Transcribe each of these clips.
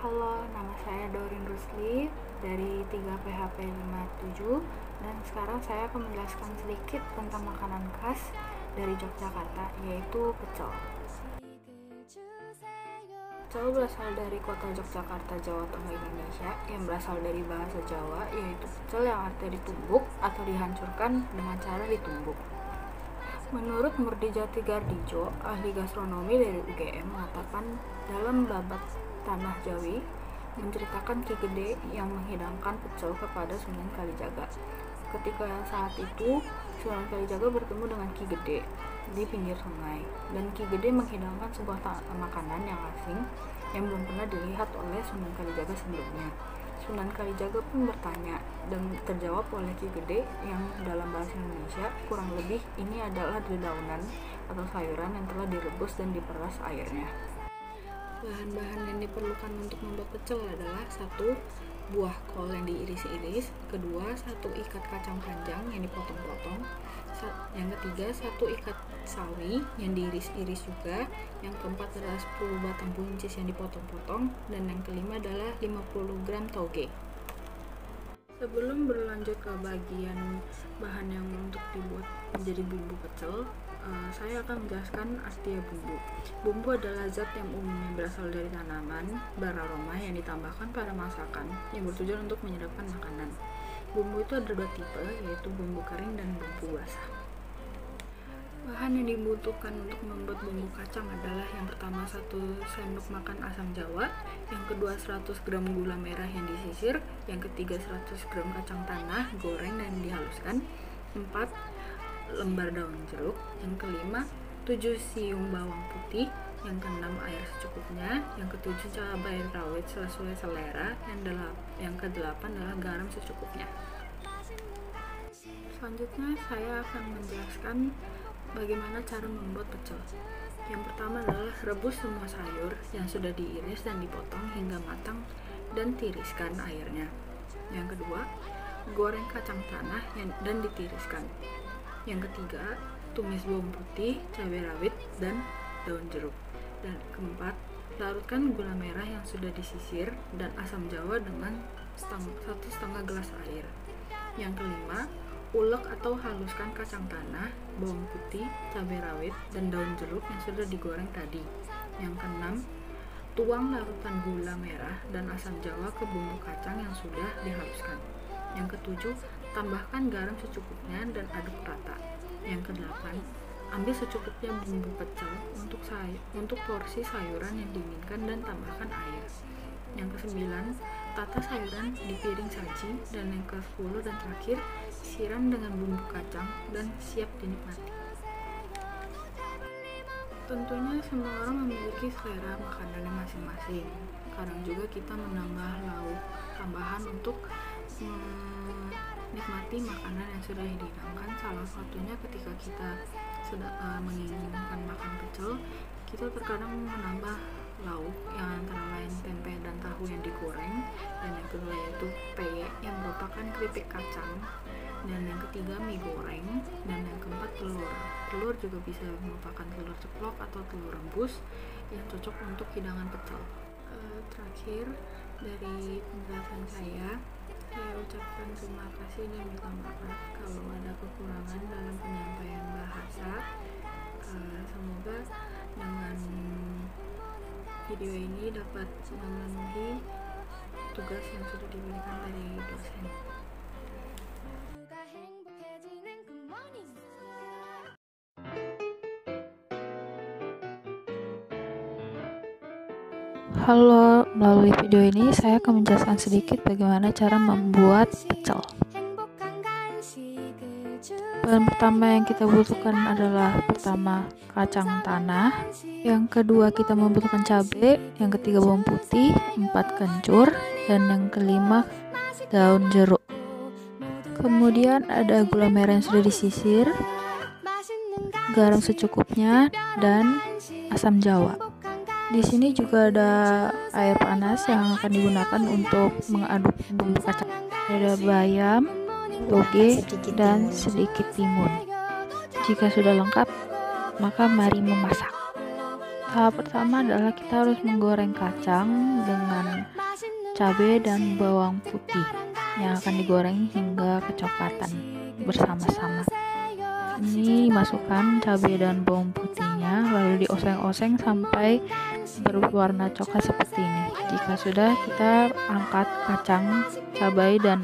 Halo, nama saya Dorin Rusli dari 3PHP57 dan sekarang saya akan menjelaskan sedikit tentang makanan khas dari Yogyakarta, yaitu pecel. Pecel berasal dari kota Yogyakarta, Jawa Tengah, Indonesia, yang berasal dari bahasa Jawa, yaitu pecel yang artinya ditumbuk atau dihancurkan dengan cara ditumbuk. Menurut Murdijati Gardijo, ahli gastronomi dari UGM, mengatakan dalam babat Tanah Jawi menceritakan Ki Gede yang menghidangkan pecel kepada Sunan Kalijaga. Ketika saat itu Sunan Kalijaga bertemu dengan Ki Gede di pinggir sungai, dan Ki Gede menghidangkan sebuah makanan yang asing yang belum pernah dilihat oleh Sunan Kalijaga sebelumnya. Sunan Kalijaga pun bertanya dan terjawab oleh Ki Gede yang dalam bahasa Indonesia kurang lebih ini adalah dedaunan atau sayuran yang telah direbus dan diperas airnya. Bahan-bahan yang diperlukan untuk membuat pecel adalah 1. Buah kol yang diiris-iris, kedua 1 ikat kacang panjang yang dipotong-potong, yang ketiga 1 ikat sawi yang diiris-iris juga, yang keempat adalah 10 batang buncis yang dipotong-potong, dan yang kelima adalah 50 gram toge. Sebelum berlanjut ke bagian bahan yang untuk dibuat menjadi bumbu pecel, saya akan menjelaskan arti bumbu. Bumbu adalah zat yang umumnya berasal dari tanaman beraroma yang ditambahkan pada masakan yang bertujuan untuk menyedapkan makanan. Bumbu itu ada 2 tipe, yaitu bumbu kering dan bumbu basah. Bahan yang dibutuhkan untuk membuat bumbu kacang adalah yang pertama 1 sendok makan asam jawa, yang kedua 100 gram gula merah yang disisir, yang ketiga 100 gram kacang tanah goreng dan dihaluskan, 4 lembar daun jeruk, yang kelima 7 siung bawang putih, yang keenam air secukupnya, yang ketujuh cabai rawit sesuai selera, yang kedelapan adalah garam secukupnya. Selanjutnya saya akan menjelaskan bagaimana cara membuat pecel. Yang pertama adalah rebus semua sayur yang sudah diiris dan dipotong hingga matang dan tiriskan airnya. Yang kedua, goreng kacang tanah dan ditiriskan. Yang ketiga, tumis bawang putih, cabai rawit, dan daun jeruk. Dan keempat, larutkan gula merah yang sudah disisir dan asam jawa dengan 1,5 gelas air. Yang kelima, ulek atau haluskan kacang tanah, bawang putih, cabai rawit, dan daun jeruk yang sudah digoreng tadi. Yang keenam, tuang larutan gula merah dan asam jawa ke bumbu kacang yang sudah dihaluskan. Yang ketujuh, tambahkan garam secukupnya dan aduk rata. Yang kedelapan, ambil secukupnya bumbu pecel untuk porsi sayuran yang diinginkan dan tambahkan air. Yang kesembilan, tata sayuran di piring saji, dan yang ke-10 dan terakhir, siram dengan bumbu kacang dan siap dinikmati. Tentunya semua orang memiliki selera makanannya masing-masing. Kadang juga kita menambah lauk tambahan untuk menikmati makanan yang sudah dihidangkan. Salah satunya ketika kita sedang menginginkan makan pecel, kita terkadang menambah lauk yang antara lain tempe dan tahu yang digoreng, dan yang kedua yaitu peye yang merupakan keripik kacang, dan yang ketiga mie goreng, dan yang keempat telur juga bisa merupakan telur ceplok atau telur rebus yang cocok untuk hidangan pecel. Terakhir dari penjelasan saya ucapkan terima kasih dan minta maaf kalau ada kekurangan dalam penyampaian bahasa. Semoga dengan video ini dapat memenuhi tugas yang sudah diberikan dari dosen. Halo, melalui video ini saya akan menjelaskan sedikit bagaimana cara membuat pecel. Bahan pertama yang kita butuhkan adalah pertama kacang tanah, yang kedua kita membutuhkan cabai, yang ketiga bawang putih, 4 kencur, dan yang kelima daun jeruk. Kemudian ada gula merah yang sudah disisir, garam secukupnya, dan asam jawa. Di sini juga ada air panas yang akan digunakan untuk mengaduk bumbu kacang. Ada bayam, toge, dan sedikit timun. Jika sudah lengkap, maka mari memasak. Tahap pertama adalah kita harus menggoreng kacang dengan cabai dan bawang putih yang akan digoreng hingga kecoklatan bersama-sama. Ini masukkan cabai dan bawang putihnya, lalu dioseng-oseng sampai berwarna coklat seperti ini. Jika sudah, kita angkat kacang, cabai, dan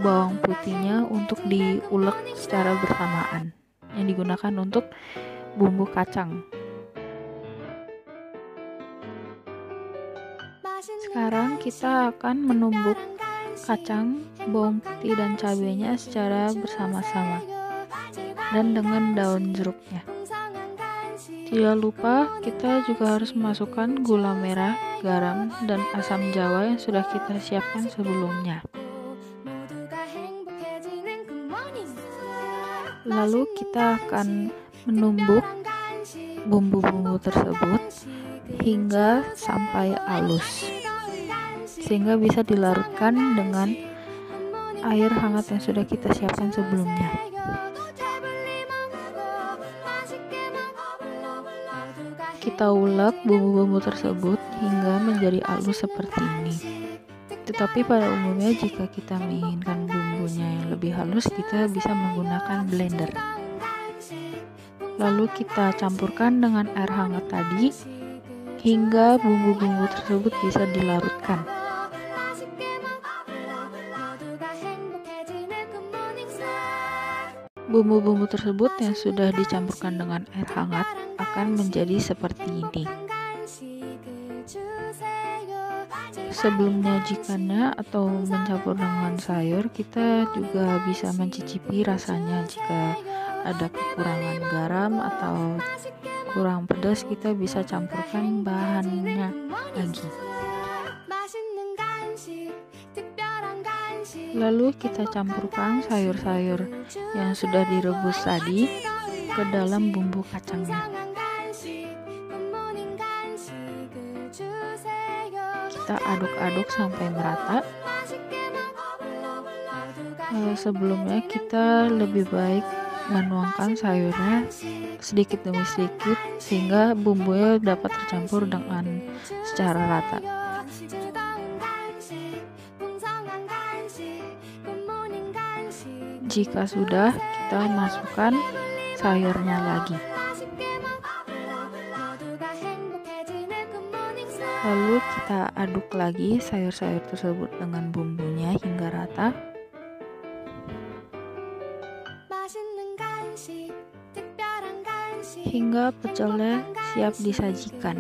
bawang putihnya untuk diulek secara bersamaan, yang digunakan untuk bumbu kacang. Sekarang kita akan menumbuk kacang, bawang putih, dan cabainya secara bersama-sama dan dengan daun jeruknya. Tidak lupa kita juga harus memasukkan gula merah, garam, dan asam jawa yang sudah kita siapkan sebelumnya. Lalu kita akan menumbuk bumbu-bumbu tersebut hingga sampai halus, sehingga bisa dilarutkan dengan air hangat yang sudah kita siapkan sebelumnya. Kita ulek bumbu-bumbu tersebut hingga menjadi halus seperti ini. Tetapi pada umumnya jika kita menginginkan bumbunya yang lebih halus, kita bisa menggunakan blender. Lalu kita campurkan dengan air hangat tadi hingga bumbu-bumbu tersebut bisa dilarutkan. Bumbu-bumbu tersebut yang sudah dicampurkan dengan air hangat akan menjadi seperti ini. Sebelum menyajikannya atau mencampur dengan sayur, kita juga bisa mencicipi rasanya. Jika ada kekurangan garam atau kurang pedas, kita bisa campurkan bahannya lagi. Lalu kita campurkan sayur-sayur yang sudah direbus tadi ke dalam bumbu kacangnya. Kita aduk-aduk sampai merata. Sebelumnya kita lebih baik menuangkan sayurnya sedikit demi sedikit sehingga bumbunya dapat tercampur dengan secara rata. Jika sudah, kita masukkan sayurnya lagi. Lalu kita aduk lagi sayur-sayur tersebut dengan bumbunya hingga rata. Hingga pecelnya siap disajikan.